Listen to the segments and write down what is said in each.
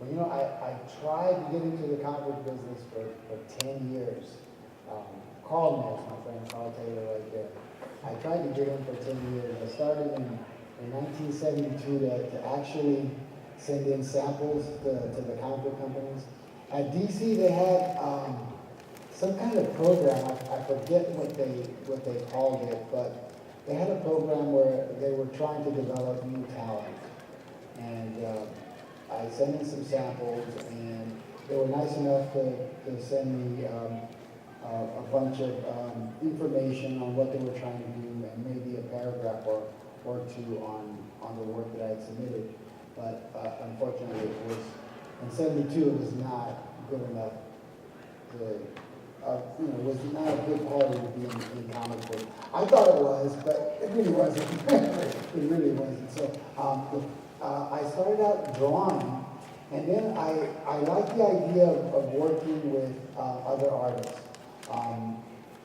Well, you know, I tried to get into the comic book business for 10 years. Carl knows, my friend Carl Taylor right there. I tried to get in for 10 years. I started in 1972 to actually send in samples to the comic book companies. At DC, they had some kind of program. I forget what they called it, but they had a program where they were trying to develop new talent. And I sent in some samples, and they were nice enough to send me a bunch of information on what they were trying to do, and maybe a paragraph or two on the work that I had submitted. But unfortunately, it was, in 72, it was not good enough to, it was not a good quality to be in comic book. I thought it was, but it really wasn't. It really wasn't. So I started out drawing, and then I liked the idea of working with other artists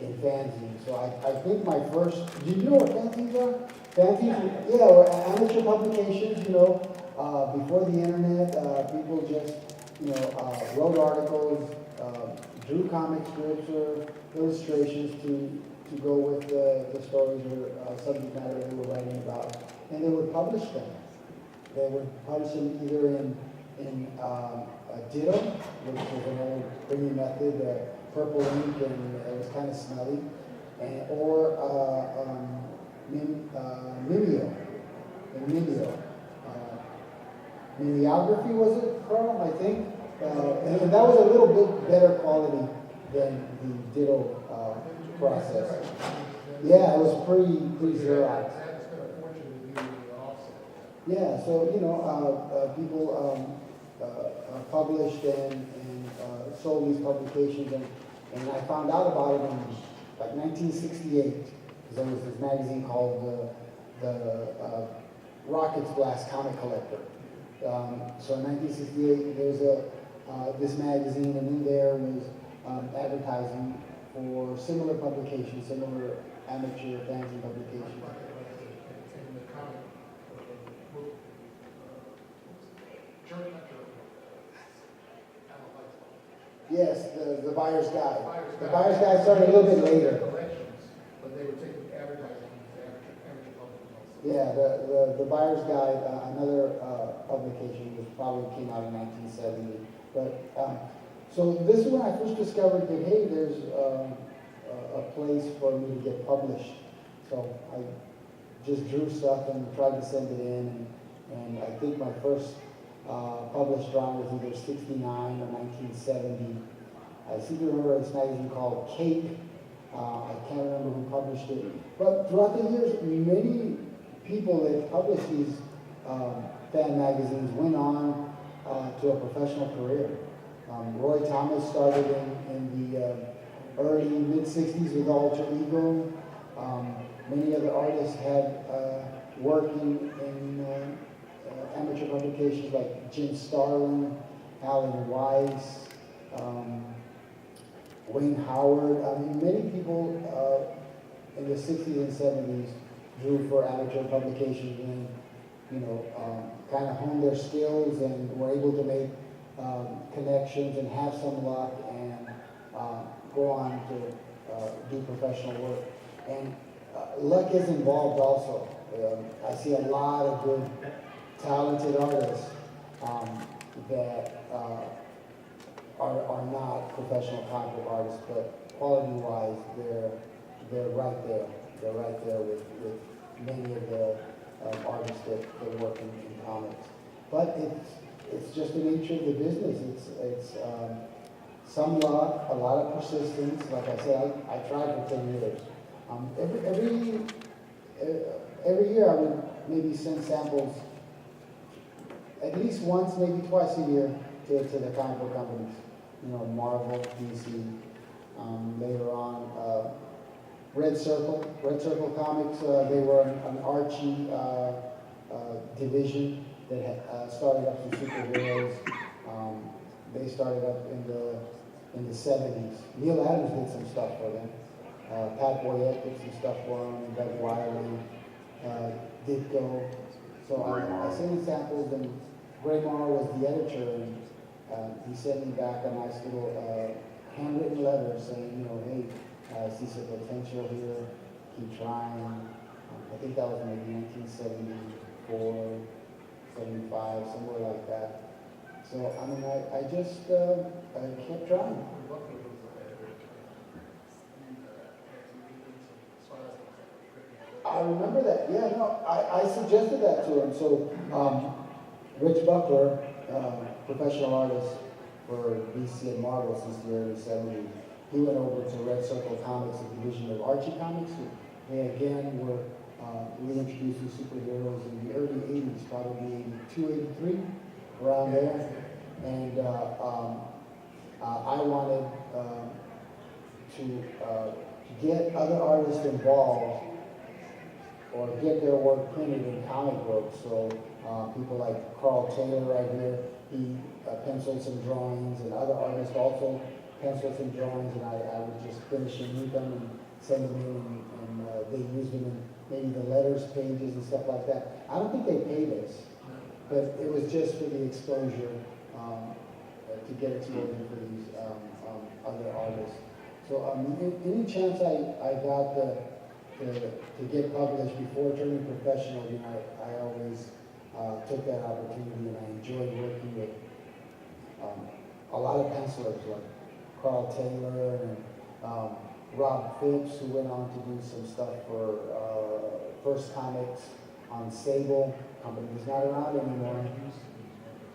in fanzines. So I think my first, do you know what fanzines are? Fanzines, yeah, were amateur publications, before the internet. People just, wrote articles, drew comic strips or illustrations to go with the stories or subject matter they were writing about, and they would publish them. They would publish them either in a ditto, which was an old printing method, purple ink, and it was kind of smelly, or Mimeo. Mimeography, was it, Carl? I think. And that was a little bit better quality than the ditto process. Yeah, it was pre-Xerox. Yeah, so, people published and sold these publications, and I found out about it in like 1968, because there was this magazine called the Rockets Blast Comic Collector. So in 1968, there was this magazine, and in there was advertising for similar publications, similar amateur fanzine publications. Yes, the Buyer's Guide. The Buyer's Guide started a little bit later. But they were taking advertising to amateur public also. Yeah, the Buyer's Guide, another publication, which probably came out in 1970. But so this is when I first discovered that, hey, there's a place for me to get published. So I just drew stuff and tried to send it in, and I think my first published drawing was either 69 or 1970. I seem to remember this magazine called Cape. I can't remember who published it. But throughout the years, many people that published these fan magazines went on to a professional career. Roy Thomas started in the early, mid-60s with Alter Ego. Many other artists had working in amateur publications like Jim Starlin, Alan Weiss, Wayne Howard. I mean, many people in the 60s and 70s drew for amateur publications and, kind of honed their skills and were able to make connections and have some luck and go on to do professional work. And luck is involved also. I see a lot of good, talented artists that are not professional comic book artists, but quality-wise, they're right there. They're right there with many of the artists that work in comics. But it's just the nature of the business. It's some luck, a lot of persistence. Like I said, I tried for 10 years. Every year I would maybe send samples at least once, maybe twice a year to the comic book companies. Marvel, DC. Later on, Red Circle Comics. They were an Archie division that had started up some superheroes. They started up in the 70s. Neil Adams did some stuff for them. Pat Boyette did some stuff for them, and Doug Wiley, Ditko. So I sent in samples, and Gray Mar was the editor, and he sent me back a nice little handwritten letter saying, you know, hey, I see some potential here, keep trying. I think that was maybe 1974, 75, somewhere like that. So, I mean, I just I kept trying. I remember that. Yeah, no, I suggested that to him. So, Rich Buckler, professional artist for DC and Marvel since the early 70s, he went over to Red Circle Comics, a division of Archie Comics. They again were reintroducing superheroes in the early 80s, probably 82, 83, around there. And I wanted to get other artists involved or get their work printed in comic books. So people like Carl Taylor right here, he penciled some drawings, and other artists also penciled some drawings, and I would just finish and read them and send them in, and they used them in maybe the letters pages and stuff like that. I don't think they paid us, but it was just for the exposure, to get exposure for these other artists. So any chance I got to get published before turning professional, you know, I always took that opportunity, and I enjoyed working with a lot of pencilers like Carl Taylor and Rob Phipps, who went on to do some stuff for First Comics on Sable. Company is not around anymore.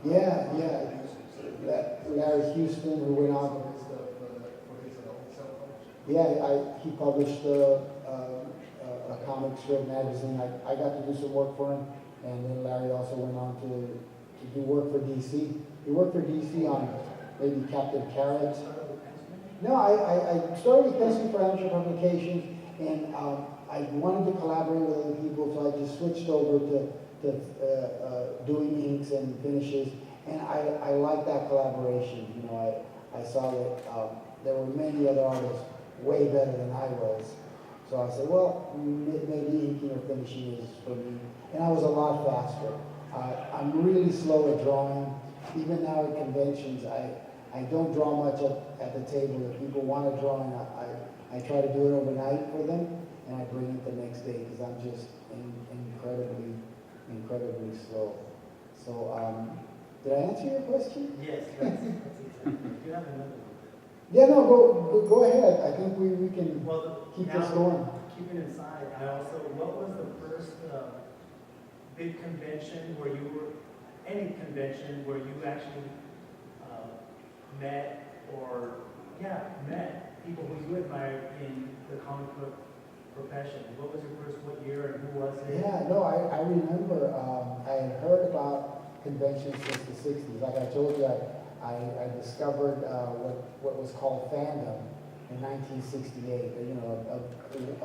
Yeah. Larry Houston, who went on. Yeah, he published a comic strip magazine. I got to do some work for him, and then Larry also went on to do work for DC. He worked for DC on maybe Captain Carrot. No, I started with penciling for amateur publications, and I wanted to collaborate with other people, so I just switched over to doing inks and finishes, and I like that collaboration. You know, I saw that there were many other artists way better than I was, so I said, well, maybe inking or finishing is for me, and I was a lot faster. I'm really slow at drawing. Even now at conventions, I don't draw much at the table. If people want to draw, I try to do it overnight for them, and I bring it the next day because I'm just incredibly slow. So, did I answer your question? Yes, that's exactly. You have another one. Yeah, no, go ahead. I think we can keep this going. Keeping inside, what was the first big convention where you were, any convention where you actually met people who you admired in the comic book profession? What was your first, what year, and who was it? Yeah, no, I remember I had heard about conventions since the 60s. Like I told you, I discovered what was called fandom in 1968. You know, a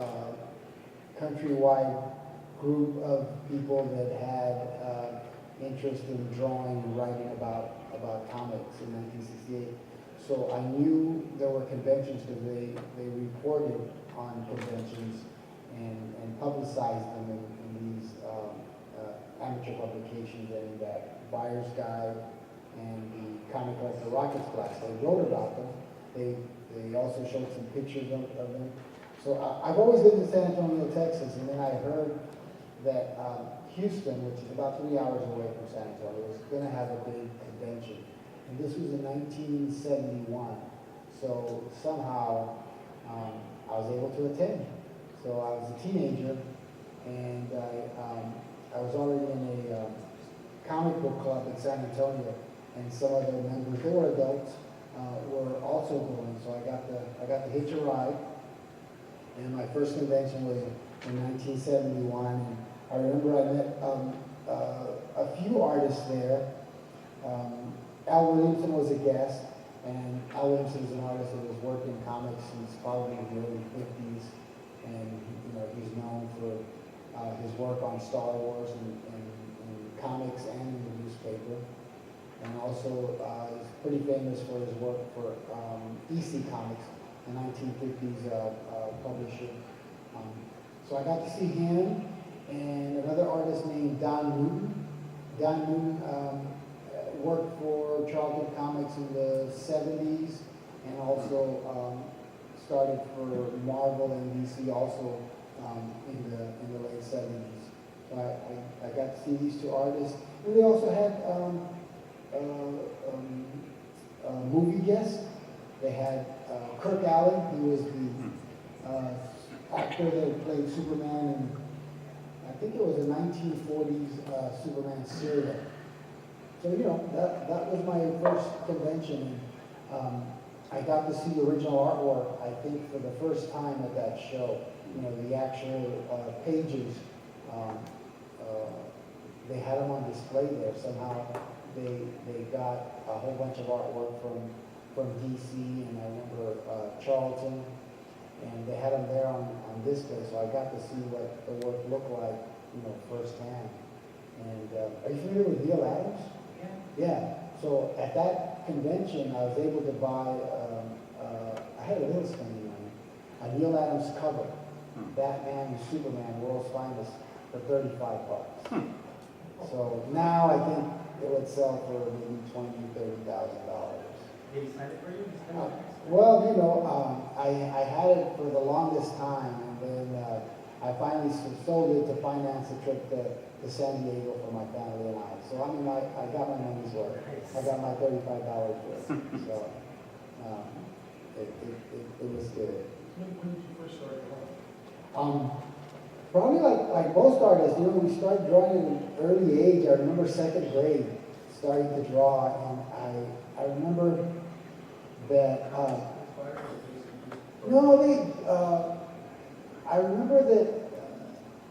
countrywide group of people that had interest in drawing and writing about comics in 1968. So I knew there were conventions because they reported on conventions and publicized them in these amateur publications, and that Buyer's Guide and the Comic Collector Rockets class. They wrote about them. They also showed some pictures of them. So I've always lived in San Antonio, Texas, and then I heard that Houston, which is about 3 hours away from San Antonio, was going to have a big convention. And this was in 1971. So somehow I was able to attend. So I was a teenager, and I was already in a comic book club in San Antonio, and some other members, they were adults, were also going. So I got to hitch a ride, and my first convention was in 1971. And I remember I met a few artists there. Al Williamson was a guest, and Al Williamson is an artist that has worked in comics since probably the early 50s, and you know, he's known for his work on Star Wars and comics and in the newspaper, and also he's pretty famous for his work for EC Comics, a 1950s publisher. So I got to see him and another artist named Don Newton. Don Newton worked for Charlton Comics in the 70s and also started for Marvel and DC also in the late 70s. So I got to see these two artists. And they also had movie guests. They had Kirk Allen, who was the actor that played Superman in, I think it was a 1940s Superman serial. So, you know, that was my first convention. I got to see the original artwork, I think, for the first time at that show. You know, the actual pages, they had them on display there. Somehow they got a whole bunch of artwork from DC, and I remember Charlton, and they had them there on display, so I got to see what the work looked like, you know, firsthand. And are you familiar with Neil Adams? Yeah. So at that convention, I was able to buy, I had a little spending money, a Neil Adams cover, Batman and Superman, World's Finest, for $35. So now I think it would sell for maybe $20,000, $30,000. Did he sign it for you? Well, you know, I had it for the longest time, and then I finally sold it to finance a trip to San Diego for my family and I. So I mean, I got my money's worth. I got my $35 worth. So it was good. When did you first start drawing? Probably like most artists, you know, we started drawing at an early age. I remember second grade starting to draw, and I remember that. I remember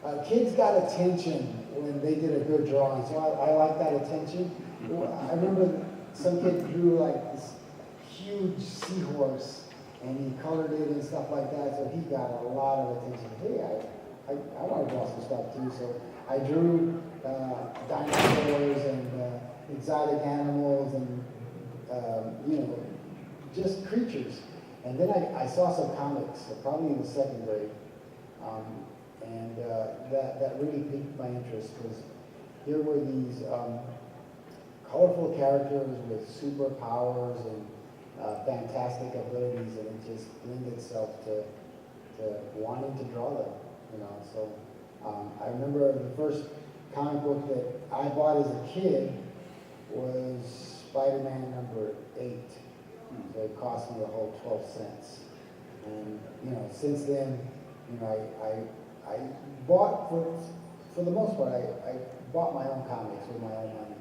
that kids got attention when they did a good drawing, so I like that attention. I remember some kid drew like this huge seahorse, and he colored it and stuff like that, so he got a lot of attention. Hey, I want to draw some stuff too, so I drew dinosaurs and exotic animals and, you know, just creatures. And then I saw some comics, probably in the second grade, and that really piqued my interest, because here were these colorful characters with superpowers and fantastic abilities, and it just lent itself to wanting to draw them, you know. So I remember the first comic book that I bought as a kid was Spider-Man number 8. So it cost me a whole 12 cents. And, you know, since then, you know, I bought, for the most part, I bought my own comics with my own money.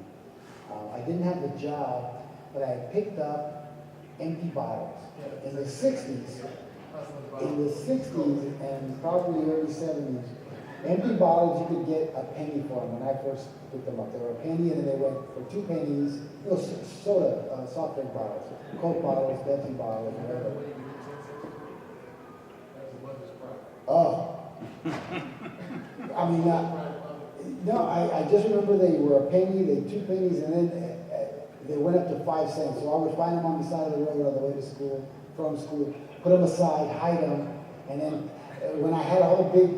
I didn't have the job, but I picked up empty bottles. In the 60s, and probably early 70s, empty bottles, you could get a penny for them when I first picked them up. They were a penny, and then they went for 2 pennies. It was soda, soft drink bottles, Coke bottles, Pepsi bottles, whatever. Oh. I mean, no, I just remember they were a penny, they 2 pennies, and then they went up to 5 cents. So I would find them on the side of the road on the way to school, from school, put them aside, hide them, and then when I had a whole big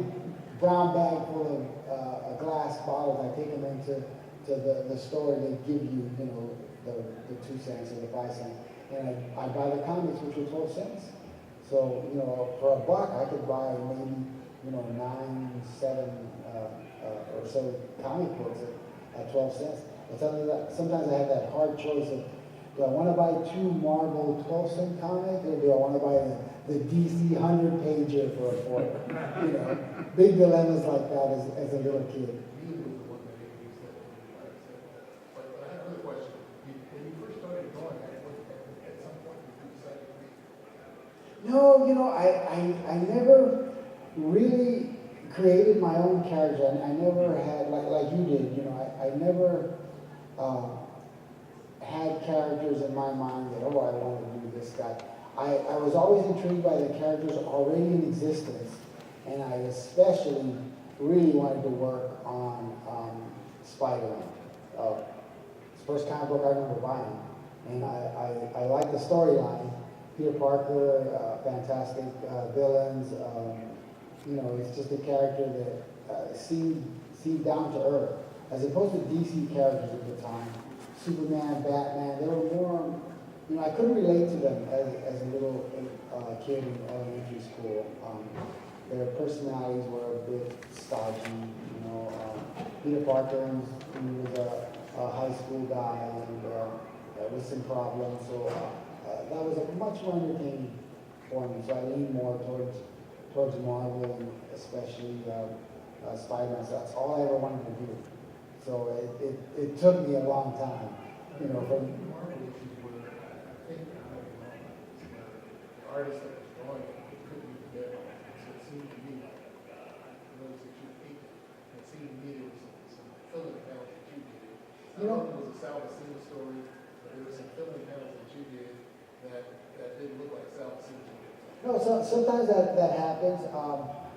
brown bag full of glass bottles, I take them into the store, and they give you, you know, the 2 cents or the 5 cents, and I buy the comics, which were 12 cents. So, you know, for $1, I could buy maybe, you know, 9, 7 or so comic books at 12 cents. And sometimes I had that hard choice of, do I want to buy 2 Marvel 12-cent comics, or do I want to buy the DC 100-pager for $1? You know, big dilemmas like that as a little kid. But I have another question. When you first started drawing, at some point you decided to No, you know, I never really created my own character. I never had, like you did, you know, I never had characters in my mind that, oh, I want to do this guy. I was always intrigued by the characters already in existence, and I especially really wanted to work on Spider-Man. It's the first comic book I remember buying, and I liked the storyline. Peter Parker, fantastic villains. You know, it's just a character that seemed down to earth, as opposed to DC characters at the time. Superman, Batman, they were more, you know, I couldn't relate to them as a little kid in elementary school. Their personalities were a bit stodgy, you know. Peter Parker, he was a high school guy and with some problems, so that was a much more entertaining for me. So I leaned more towards Marvel, and especially Spider-Man. So that's all I ever wanted to do. So it took me a long time, you know, from Marvel issues were, I think, the artist that was drawing it couldn't even get it. So it seemed to me like, those that you hate, it seemed to me there was some filling panels that you did. You know- It was a Sal Buscema story, but there were some filling panels that you did that didn't look like Sal Buscema. no, so sometimes that happens.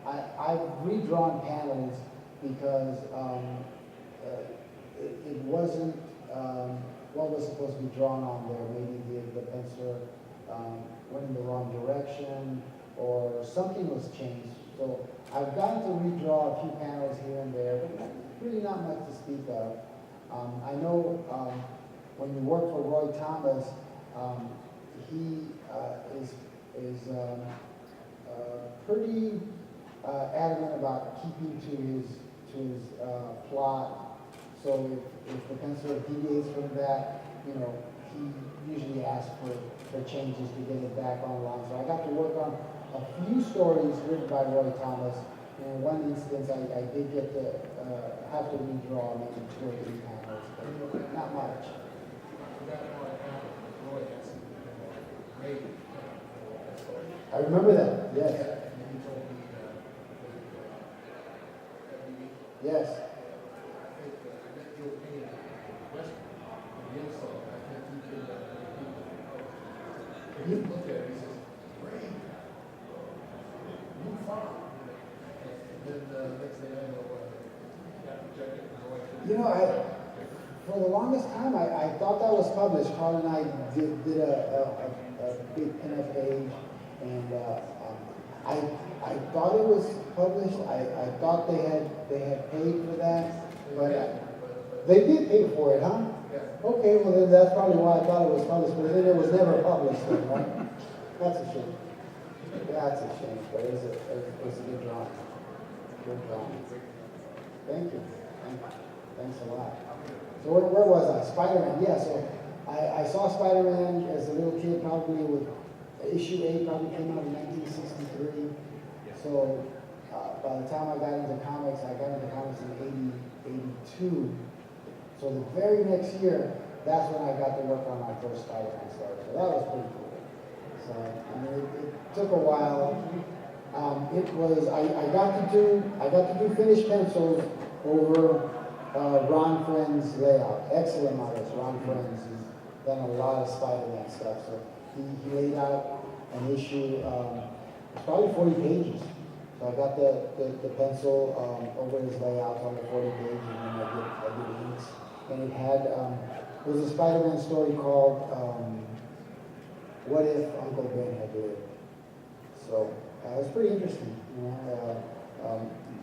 I've redrawn panels because it wasn't what was supposed to be drawn on there. Maybe the pencil went in the wrong direction or something was changed. So I've gotten to redraw a few panels here and there, but really not much to speak of. I know when you work for Roy Thomas, he is pretty adamant about keeping to his plot. So if the pencil deviates from that, you know, he usually asks for changes to get it back online. So I got to work on a few stories written by Roy Thomas. And in one instance, I did get to have to redraw maybe 2 or 3 panels, but not much. I forgot how it happened, but Roy had some great story. I remember that, yes, And then he told me that we yes. I think I met Joe Payne at Western, and Neil saw it. I think he did that. And he looked at it, he says, "Great, new farm." And then next thing I know, got rejected from Roy. You know, for the longest time, I thought that was published. Carl and I did a big pinup page, and I thought it was published. I thought they had paid for that, but they did pay for it, huh? Yeah. Okay, well then that's probably why I thought it was published, but then it was never published, then, right? That's a shame. That's a shame, but it was a good drawing. Good drawing. Thank you. Thanks a lot. So where was I? Spider-Man, yeah, so I saw Spider-Man as a little kid, probably with issue 8, probably came out in 1963. So by the time I got into comics in 82. So the very next year, that's when I got to work on my first Spider-Man story. So that was pretty cool. So I mean, it took a while. It was I got to do finished pencils over Ron Friend's layout. Excellent artist, Ron Friend's. He's done a lot of Spider-Man stuff. So he laid out an issue, it's probably 40 pages. So I got the pencil over his layout on the 40 pages, and then I did inks. And it had, it was a Spider-Man story called What If Uncle Ben Had Lived? So it was pretty interesting. You know?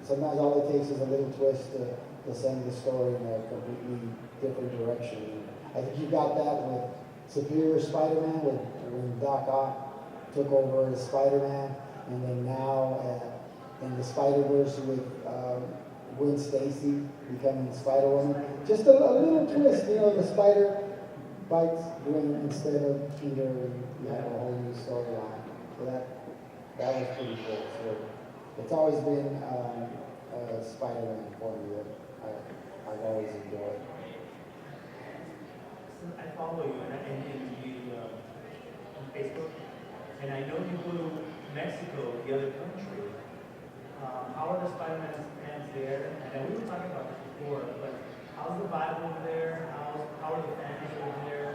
Sometimes all it takes is a little twist to send the story in a completely different direction. I think you got that with Superior Spider-Man, when Doc Ock took over as Spider-Man, and then now in the Spider-Verse with Gwen Stacy becoming Spider-Woman. Just a little twist, you know, the spider bites Gwen instead of Peter, and you have a whole new storyline. So that was pretty cool. So it's always been Spider-Man for me that I've always enjoyed. So I follow you on Facebook, and I know you go to Mexico, the other country. How are the Spider-Man fans there? And we were talking about this before, but how's the vibe over there? How are the fans over there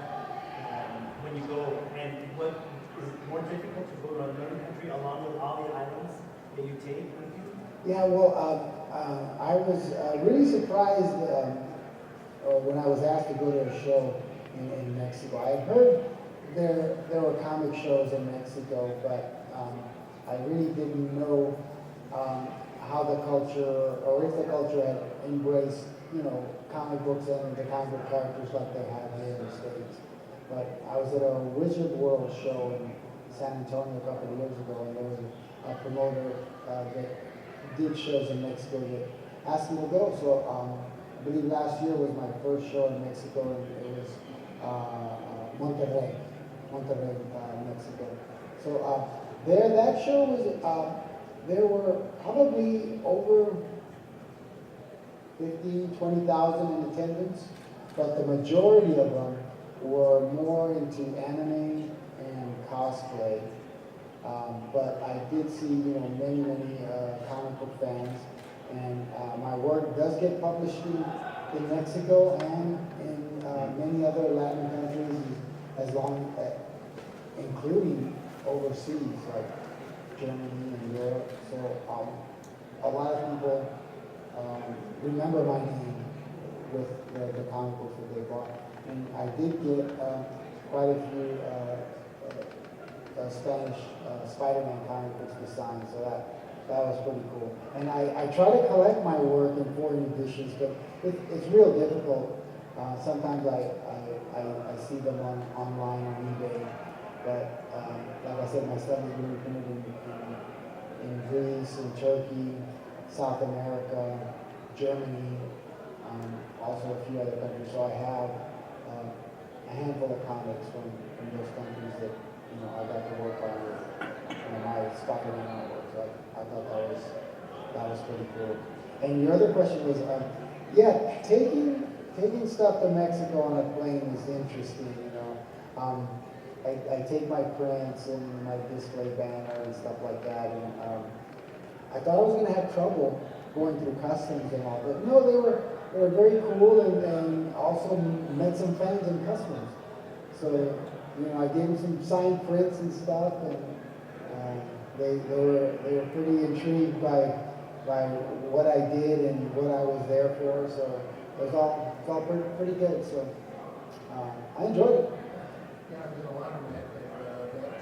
when you go? And what is it more difficult to go to another country along with all the islands that you take with you? Yeah, well, I was really surprised when I was asked to go to a show in Mexico. I had heard there were comic shows in Mexico, but I really didn't know how the culture, or if the culture had embraced you know, comic books and the comic book characters like they have here in the States. But I was at a Wizard World show in San Antonio a couple of years ago, and there was a promoter that did shows in Mexico that asked me to go. So I believe last year was my first show in Mexico, and it was Monterrey, Mexico. So there, that show was, there were probably over 15, 20,000 in attendance, but the majority of them were more into anime and cosplay. But I did see, you know, many comic book fans, and my work does get published in Mexico and in many other Latin countries, as long including overseas, like Germany and Europe. So a lot of people remember my name with the comic books that they bought. And I did get quite a few Spanish Spider-Man comic books to sign, so that was pretty cool. And I try to collect my work in foreign editions, but it's real difficult. Sometimes I see them online on eBay, but like I said, my stuff is really printed in Greece, in Turkey, South America, Germany, also a few other countries. So I have a handful of comics from those countries that, you know, I got to work on with my Spider-Man artwork. So I thought that was pretty cool. And your other question was, yeah, taking stuff to Mexico on a plane is interesting, you know. I take my prints and my display banner and stuff like that, and I thought I was going to have trouble going through customs and all, but no, they were very cool, and also met some fans in customs. So, you know, I gave them some signed prints and stuff, and they were pretty intrigued by what I did and what I was there for. So it was all pretty good. So I enjoyed it. Yeah, I've been a lot of that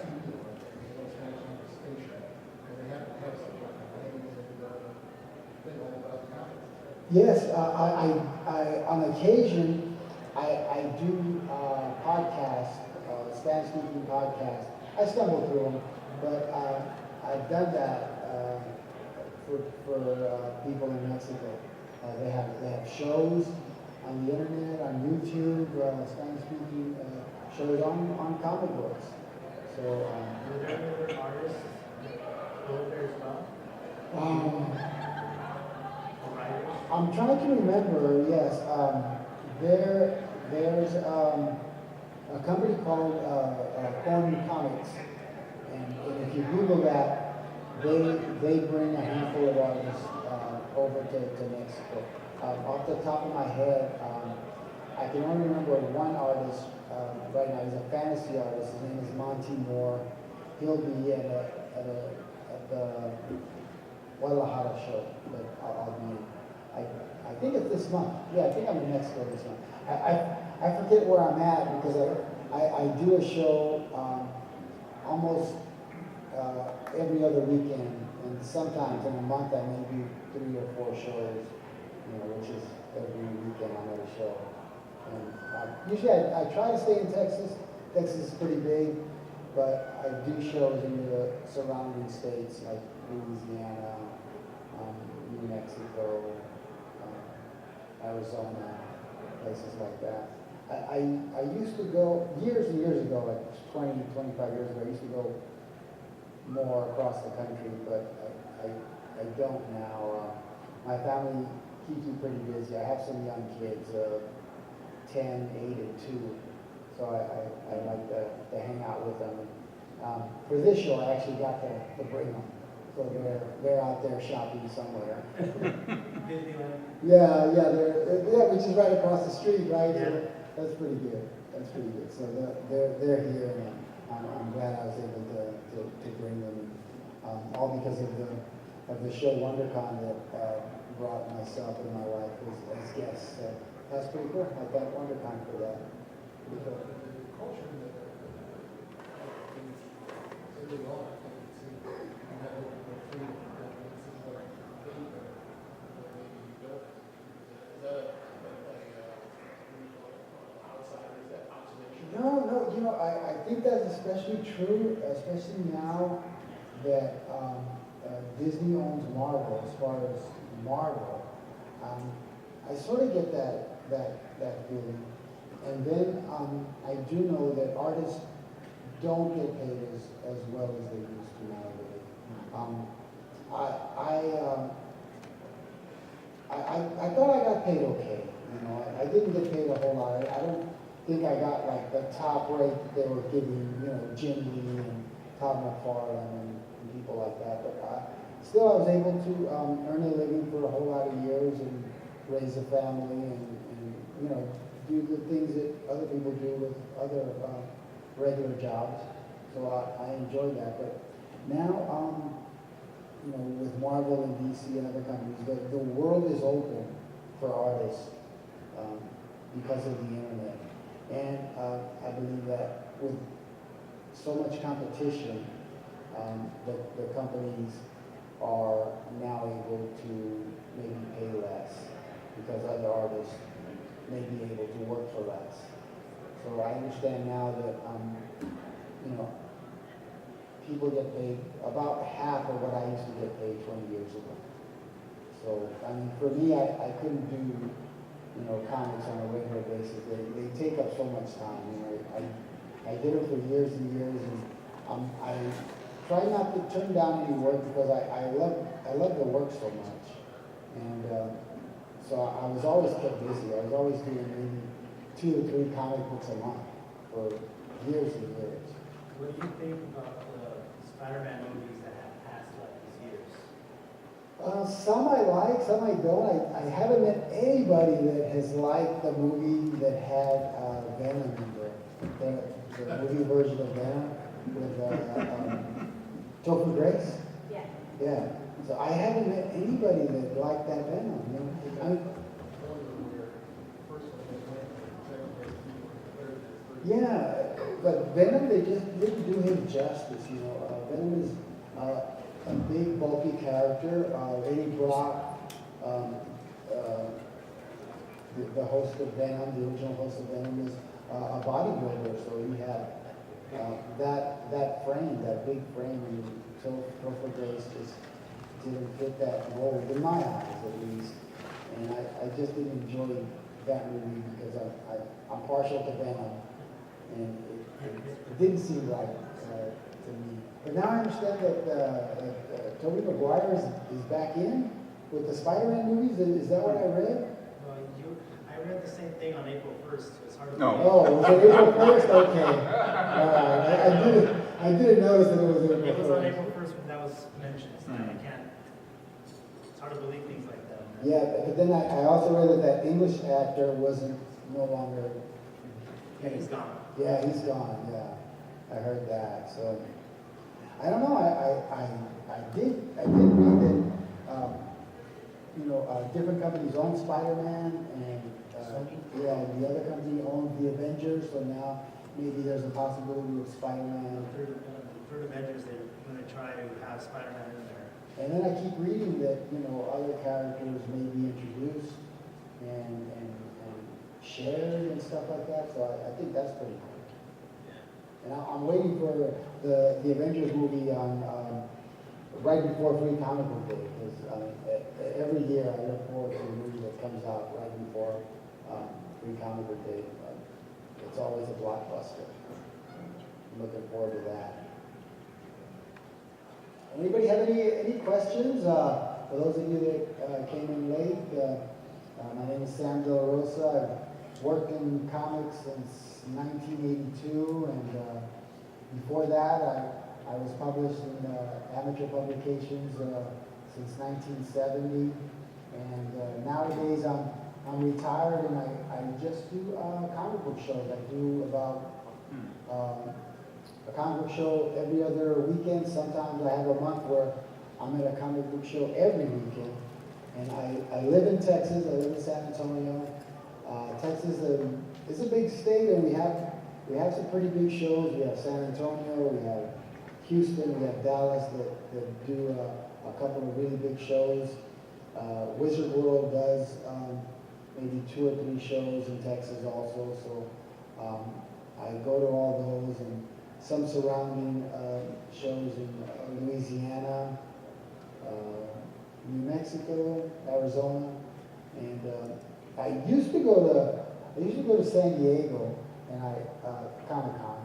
TV, like the Spanish station, and they have something like a thing all about the comics. Yes, I on occasion I do podcasts, Spanish-speaking podcasts. I stumble through them, but I've done that for people in Mexico. They have shows on the internet, on YouTube, Spanish-speaking shows on comic books. So. Were there any other artists that go there as well? I'm trying to remember, yes. There's a company called Comics, and if you Google that, they bring a handful of artists over to Mexico. Off the top of my head, I can only remember one artist right now. He's a fantasy artist. His name is Monty Moore. He'll be at the Guadalajara show that I'll be in. I think it's this month. Yeah, I think I'm in Mexico this month. I forget where I'm at because I do a show almost every other weekend, and sometimes in a month I may do 3 or 4 shows, you know, which is every weekend I'm at a show. And usually I try to stay in Texas. Texas is pretty big, but I do shows in the surrounding states like Louisiana, New Mexico, Arizona, places like that. I used to go, years and years ago, like 20, 25 years ago, I used to go more across the country, but I don't now. My family keeps me pretty busy. I have some young kids, 10, 8, and 2, so I like to hang out with them. For this show, I actually got to bring them. So they're out there shopping somewhere. Disneyland. Yeah, which is right across the street, right? Yeah. So that's pretty good. So they're here, and I'm glad I was able to bring them, all because of the show WonderCon that brought myself and my wife as guests. So that's pretty cool. I thank WonderCon for that. The culture that early on, I think it seemed you had a little freedom, it seems like maybe you don't. Is that I think that's especially true, especially now that Disney owns Marvel, as far as Marvel. I sort of get that feeling. And then I do know that artists don't get paid as well as they used to nowadays. I thought I got paid okay. I didn't get paid a whole lot. I don't think I got like the top rate that they were giving, Jim Lee and Todd McFarlane and people like that. But still, I was able to earn a living for a whole lot of years and raise a family and do the things that other people do with other regular jobs. So I enjoyed that. But now, with Marvel and DC and other companies, the world is open for artists because of the internet. And I believe that with so much competition, the companies are now able to maybe pay less because other artists may be able to work for less. So I understand now that, people get paid about half of what I used to get paid 20 years ago. So, for me, I couldn't do, comics on a regular basis. They take up so much time. I did it for years and years, and I try not to turn down any work because I love the work so much. And so I was always kept busy. I was always doing maybe 2 or 3 comic books a month for years and years. What do you think about the Spider-Man movies that have passed like these years? Some I like, some I don't. I haven't met anybody that has liked the movie that had Venom in there. The movie version of Venom with Topher Grace. Yeah. Yeah. So I haven't met anybody that liked that Venom. Yeah, but Venom, they just didn't do him justice, Venom is a big, bulky character. Eddie Brock, the host of Venom, the original host of Venom, is a bodybuilder, so he had that frame, that big frame, and Topher Grace just didn't fit that role, in my eyes at least. And I just didn't enjoy that movie because I'm partial to Venom. And it didn't seem right to me. But now I understand that Tobey Maguire is back in with the Spider-Man movies. Is that what I read? Well, I read the same thing on April 1st, so it's hard to No. believe. Oh, was it April 1st? Okay. All right. I didn't notice that it was April 1st. It was on April 1st when that was mentioned, so I can't, it's hard to believe things like that. Yeah, but then I also read that English actor wasn't no longer. Yeah, he's gone. Yeah, he's gone. Yeah, I heard that. So I don't know. I did read that different companies own Spider-Man, and the other company owns the Avengers. So now maybe there's a possibility of Spider-Man. Third Avengers, they're going to try to have Spider-Man in there. And then I keep reading that other characters may be introduced and shared and stuff like that. So I think that's pretty cool. And I'm waiting for the Avengers movie on right before Free Comic Book Day, because every year I look forward to a movie that comes out right before Free Comic Book Day. It's always a blockbuster. I'm looking forward to that. Anybody have any questions? For those of you that came in late, my name is Sam De La Rosa. I've worked in comics since 1982, and before that, I was published in amateur publications since 1970. And nowadays, I'm retired, and I just do comic book shows. I do about a comic book show every other weekend. Sometimes I have a month where I'm at a comic book show every weekend. And I live in Texas. I live in San Antonio. Texas is a big state, and we have some pretty big shows. We have San Antonio, we have Houston, we have Dallas that do a couple of really big shows. Wizard World does maybe 2 or 3 shows in Texas also. So I go to all those and some surrounding shows in Louisiana, New Mexico, Arizona, and I used to go to San Diego and Comic-Con.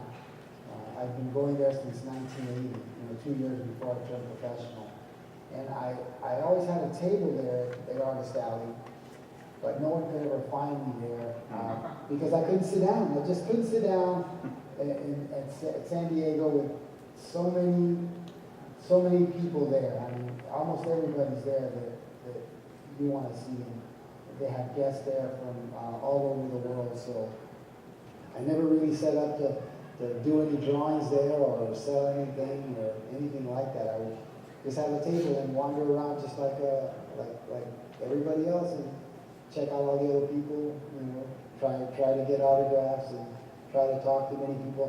I've been going there since 1980, 2 years before I turned professional. And I always had a table there at Artist Alley, but no one could ever find me there because I couldn't sit down. I just couldn't sit down at San Diego with so many people there. I mean, almost everybody's there that you want to see. And they have guests there from all over the world. So I never really set up to do any drawings there or sell anything or anything like that. I would just have a table and wander around just like everybody else and check out all the other people, try to get autographs and try to talk to many people.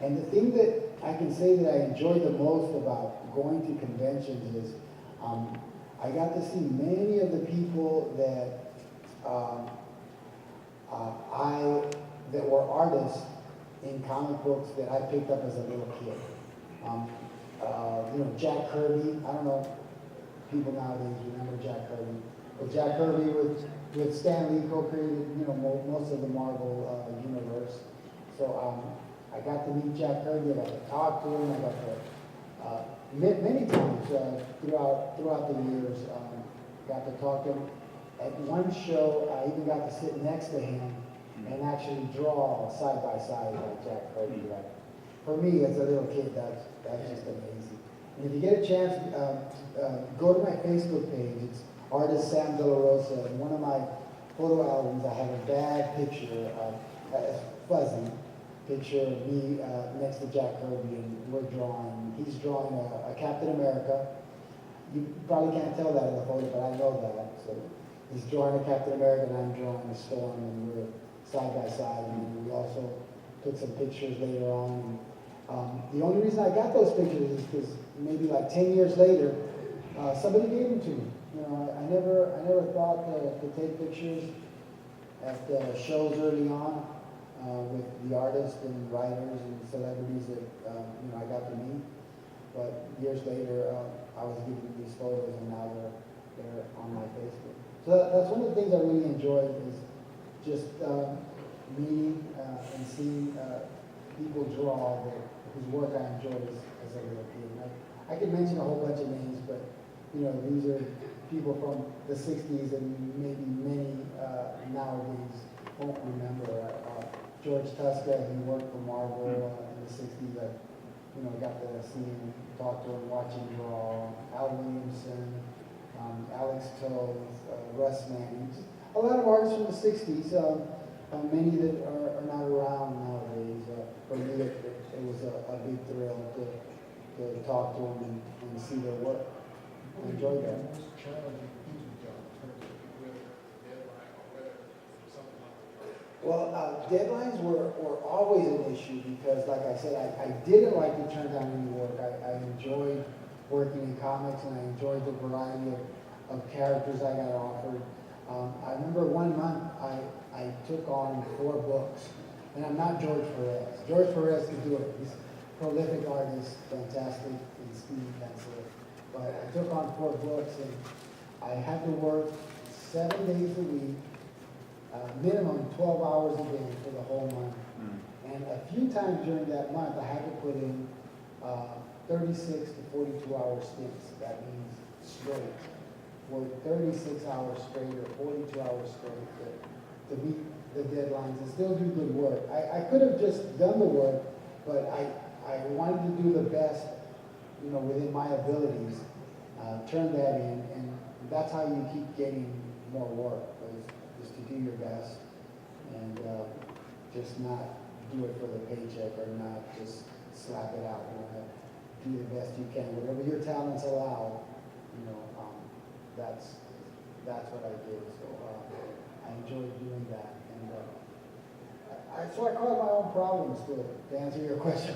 And the thing that I can say that I enjoy the most about going to conventions is I got to see many of the people that that were artists in comic books that I picked up as a little kid. Jack Kirby, I don't know, people nowadays remember Jack Kirby, but Jack Kirby with Stan Lee co-created, most of the Marvel universe. So I got to meet Jack Kirby, I got to talk to him, I got to, many times throughout the years, got to talk to him. At one show, I even got to sit next to him and actually draw side by side like Jack Kirby. Like, for me, as a little kid, that's just amazing. And if you get a chance, go to my Facebook page. It's artist Sam De La Rosa. In one of my photo albums, I have a bad picture, a fuzzy picture of me next to Jack Kirby, and he's drawing a Captain America. You probably can't tell that in the photo, but I know that. So he's drawing a Captain America, and I'm drawing a Storm, and we're side by side. And we also took some pictures later on. The only reason I got those pictures is because maybe like 10 years later, somebody gave them to me. I never thought to take pictures at shows early on with the artists and writers and celebrities that I got to meet. But years later, I was given these photos, and now they're on my Facebook. So that's one of the things I really enjoy is just meeting and seeing people draw whose work I enjoyed as a little kid. I could mention a whole bunch of names, but these are people from the 60s and maybe many nowadays won't remember. George Tuska, he worked for Marvel in the 60s. I got to see him, talk to him, watch him draw. Al Williamson, Alex Toth, Russ Manning. A lot of artists from the 60s, many that are not around nowadays. For me, it was a big thrill to talk to them and see their work. I enjoyed that. Most challenging teaching job in terms of whether deadline or whether something like that. Well, deadlines were always an issue because, like I said, I didn't like to turn down any work. I enjoyed working in comics, and I enjoyed the variety of characters I got offered. I remember one month I took on 4 books, and I'm not George Perez. George Perez could do it. He's a prolific artist, fantastic in speed pencil. But I took on 4 books, and I had to work 7 days a week, minimum 12 hours a day for the whole month. And a few times during that month, I had to put in 36 to 42-hour stints. That means straight. Work 36 hours straight or 42 hours straight to meet the deadlines and still do good work. I could have just done the work, but I wanted to do the best, within my abilities, turn that in, and that's how you keep getting more work, is to do your best and just not do it for the paycheck or not just slap it out. Do the best you can, whatever your talents allow. That's what I did. So I enjoyed doing that, and so I caused my own problems to answer your question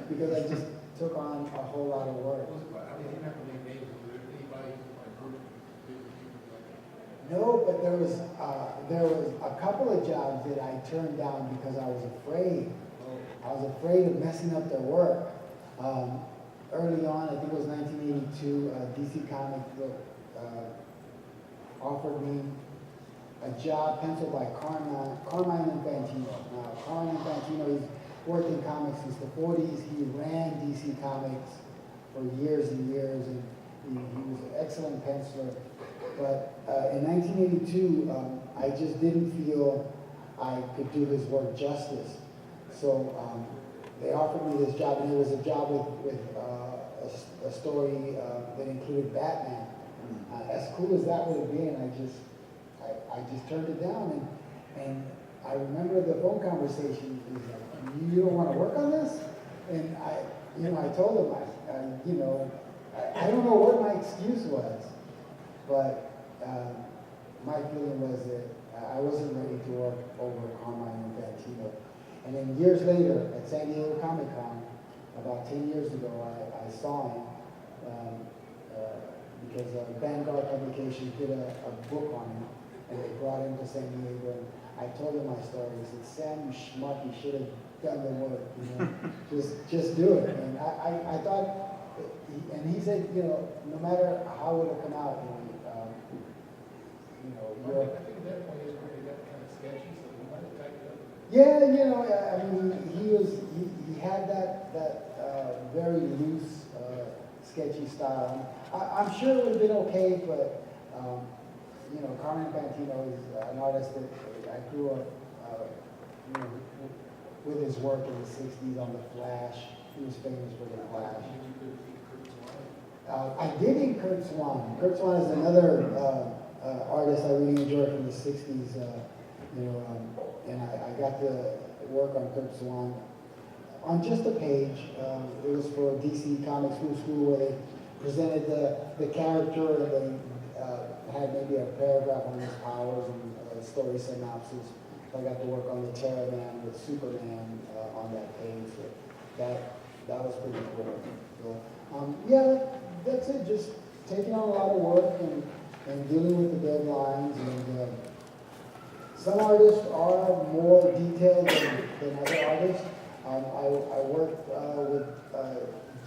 because I just took on a whole lot of work. You have to make names. Was there anybody in my group that did like that? No, but there was a couple of jobs that I turned down because I was afraid to I was afraid of messing up their work. Early on, I think it was 1982, DC Comics offered me a job penciled by Carmine Infantino. Now, Carmine Infantino, he's worked in comics since the 40s. He ran DC Comics for years and years, and he was an excellent penciler. But in 1982, I just didn't feel I could do his work justice. So they offered me this job, and it was a job with a story that included Batman. As cool as that would have been, I just turned it down, and I remember the phone conversation. He's like, "You don't want to work on this?" And I told him, I don't know what my excuse was, but my feeling was that I wasn't ready to work over Carmine Infantino. And then years later, at San Diego Comic Con, about 10 years ago, I saw him because Vanguard Publications did a book on him, and they brought him to San Diego. And I told him my story. He said, "Sam, you schmuck, you should have done the work. Just do it." And I thought, and he said, no matter how it will come out, I think at that point he was pretty kind of sketchy, so he might have tightened up. Yeah, I mean, he had that very loose, sketchy style. I'm sure it would have been okay, but Carmen Infantino is an artist that I grew up, with his work in the '60s on The Flash. He was famous for The Flash. I did in Kurt Swan. Kurt Swan is another artist I really enjoyed from the '60s. And I got to work on Kurt Swan on just a page. It was for DC Comics School where they presented the character, and they had maybe a paragraph on his powers and a story synopsis. So I got to work on the Terror Man with Superman on that page. So that was pretty cool. So, that's it. Just taking on a lot of work and dealing with the deadlines. And some artists are more detailed than other artists. I worked with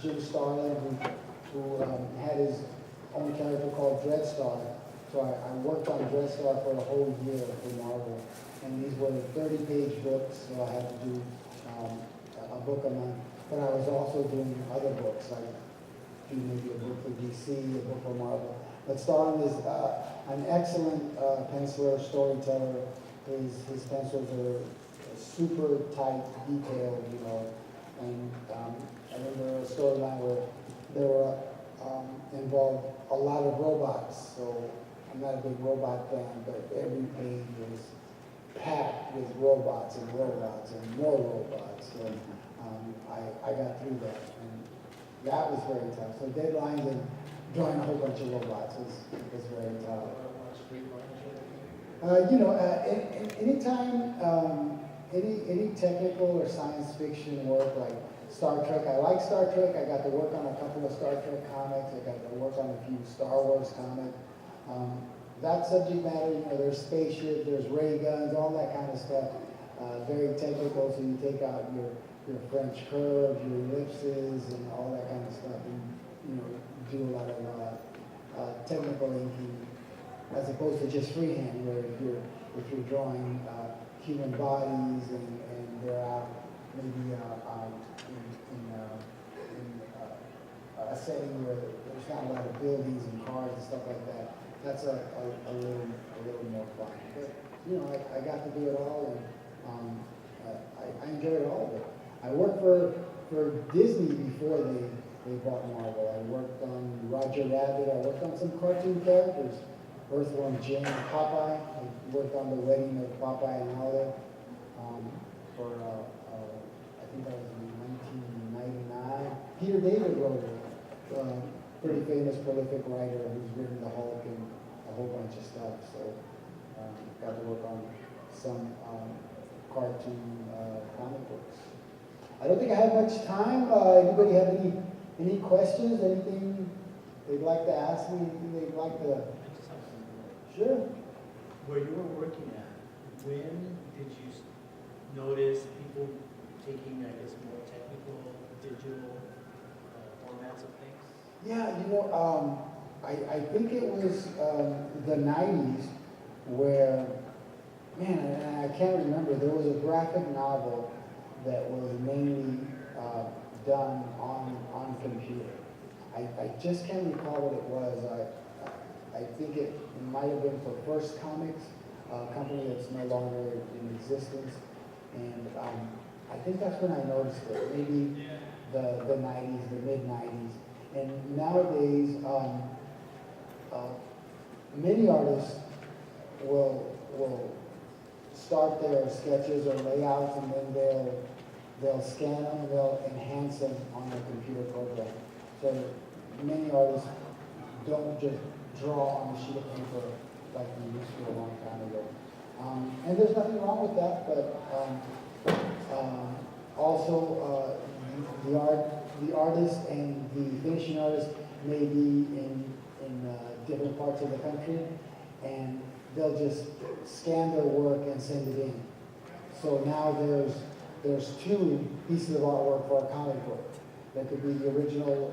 Jim Starlin, who had his own character called Dreadstar. So I worked on Dreadstar for a whole year for Marvel. And these were 30-page books, so I had to do a book a month. But I was also doing other books. I do maybe a book for DC, a book for Marvel. But Starlin is an excellent penciler, storyteller. His pencils are super tight, detailed, And I remember a storyline where there were involved a lot of robots. So I'm not a big robot fan, but every page was packed with robots and more robots. So I got through that, and that was very tough. So deadlines and drawing a whole bunch of robots was very tough. Anytime, any technical or science fiction work like Star Trek, I like Star Trek. I got to work on a couple of Star Trek comics. I got to work on a few Star Wars comics. That subject matter, there's spaceships, there's ray guns, all that kind of stuff. Very technical, so you take out your French curve, your ellipses, and all that kind of stuff, and do a lot of technical inking, as opposed to just freehand, where if you're drawing human bodies and they're out maybe in a setting where there's not a lot of buildings and cars and stuff like that. That's a little more fun. But I got to do it all, and I enjoyed all of it. I worked for Disney before they bought Marvel. I worked on Roger Rabbit. I worked on some cartoon characters. Earthworm Jim, Popeye. I worked on the wedding of Popeye and Olive for I think that was in 1999. Peter David wrote it. Pretty famous, prolific writer who's written The Hulk and a whole bunch of stuff. So got to work on some cartoon comic books. I don't think I have much time. Anybody have any questions? Anything they'd like to ask me? Anything they'd like to? Sure. Where you were working at, when did you notice people taking, I guess, more technical, digital formats of things? Yeah, I think it was the 90s where, man, and I can't remember, there was a graphic novel that was mainly done on computer. I just can't recall what it was. I think it might have been for First Comics, a company that's no longer in existence. And I think that's when I noticed it, maybe the 90s, the mid-90s. And nowadays, many artists will start their sketches or layouts, and then they'll scan them and they'll enhance them on the computer program. So many artists don't just draw on a sheet of paper like we used to a long time ago. And there's nothing wrong with that, but also the artist and the finishing artist may be in different parts of the country, and they'll just scan their work and send it in. So now there's two pieces of artwork for a comic book. There could be the original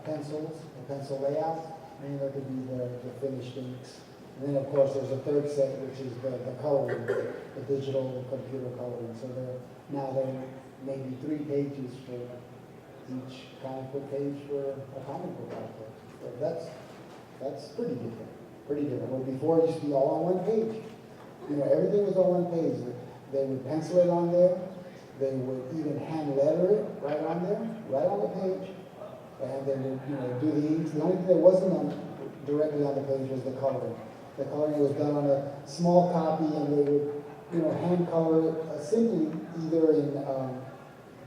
pencils, the pencil layouts, and there could be the finished inks. And then, of course, there's a third set, which is the coloring, the digital computer coloring. So now there may be 3 pages for each comic book page for a comic book out there. So that's pretty different. Pretty different. Well, before it used to be all on one page. Everything was on one page. They would pencil it on there. They would even hand letter it right on there, right on the page. And they would, do the inks. The only thing that wasn't directly on the page was the coloring. The coloring was done on a small copy, and they would, hand color it simply either in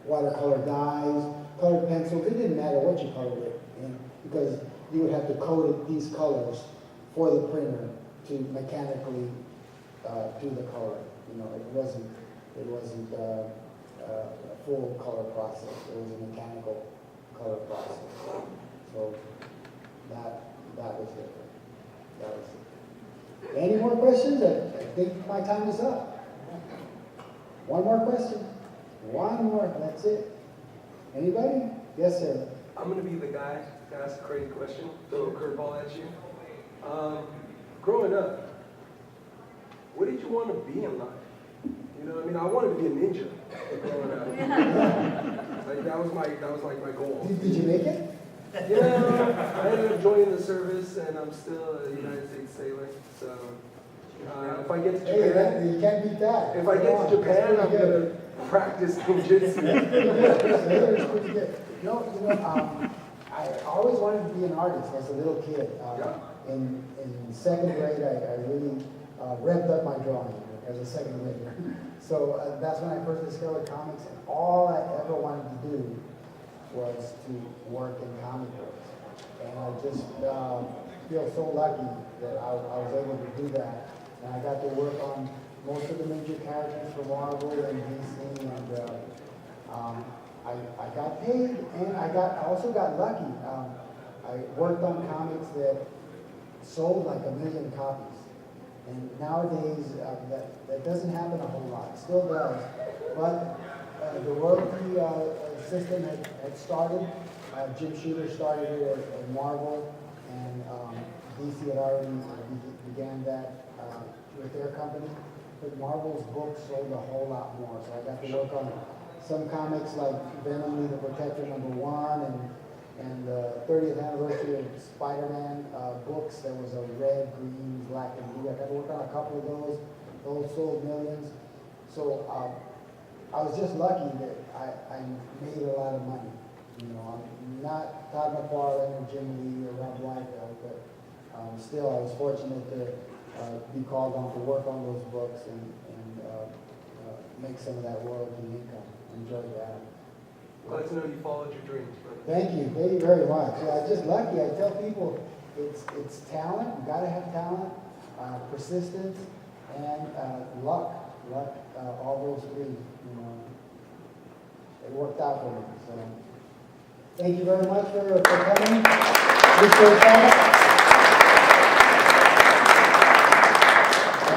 watercolor dyes, colored pencils. It didn't matter what you colored it in, because you would have to code it these colors for the printer to mechanically do the coloring. It wasn't a full color process. It was a mechanical color process. So that was different. That was different. Any more questions? I think my time is up. One more question. One more. That's it. Anybody? Yes, sir. I'm going to be the guy to ask a crazy question, throw a curveball at you. Growing up, what did you want to be in life? I wanted to be a ninja growing up. That was my goal. Did you make it? Yeah, I ended up joining the service, and I'm still a United States sailor. So if I get to Japan, you can't beat that. If I get to Japan, I'm going to practice ninjutsu. Sailor's pretty good. I always wanted to be an artist as a little kid. In 2nd grade, I really revved up my drawing as a 2nd grader. So that's when I first discovered comics, and all I ever wanted to do was to work in comic books. And I just feel so lucky that I was able to do that. And I got to work on most of the major characters for Marvel and DC, and I got paid, and I also got lucky. I worked on comics that sold like 1 million copies. And nowadays, that doesn't happen a whole lot. It still does. But the royalty system had started. Jim Shooter started it at Marvel, and DC had already began that with their company. But Marvel's books sold a whole lot more. So I got to work on some comics like Venom, the Protector #1, and the 30th anniversary of Spider-Man books. There was a red, green, black, and blue. I got to work on a couple of those. Those sold millions. So I was just lucky that I made a lot of money. I'm not Todd McFarlane or Jim Lee or Rob Liefeld, but still I was fortunate to be called on to work on those books and make some of that royalty income. Enjoy that. Glad to know you followed your dreams. Thank you very much. Yeah, just lucky. I tell people it's talent. You got to have talent, persistence, and luck. All those 3. It worked out for me. So thank you very much for coming.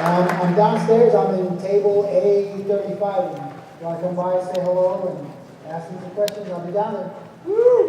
I'm downstairs. I'm in table A35. you wanna come by, say hello, and ask me some questions, I'll be down there. Woo!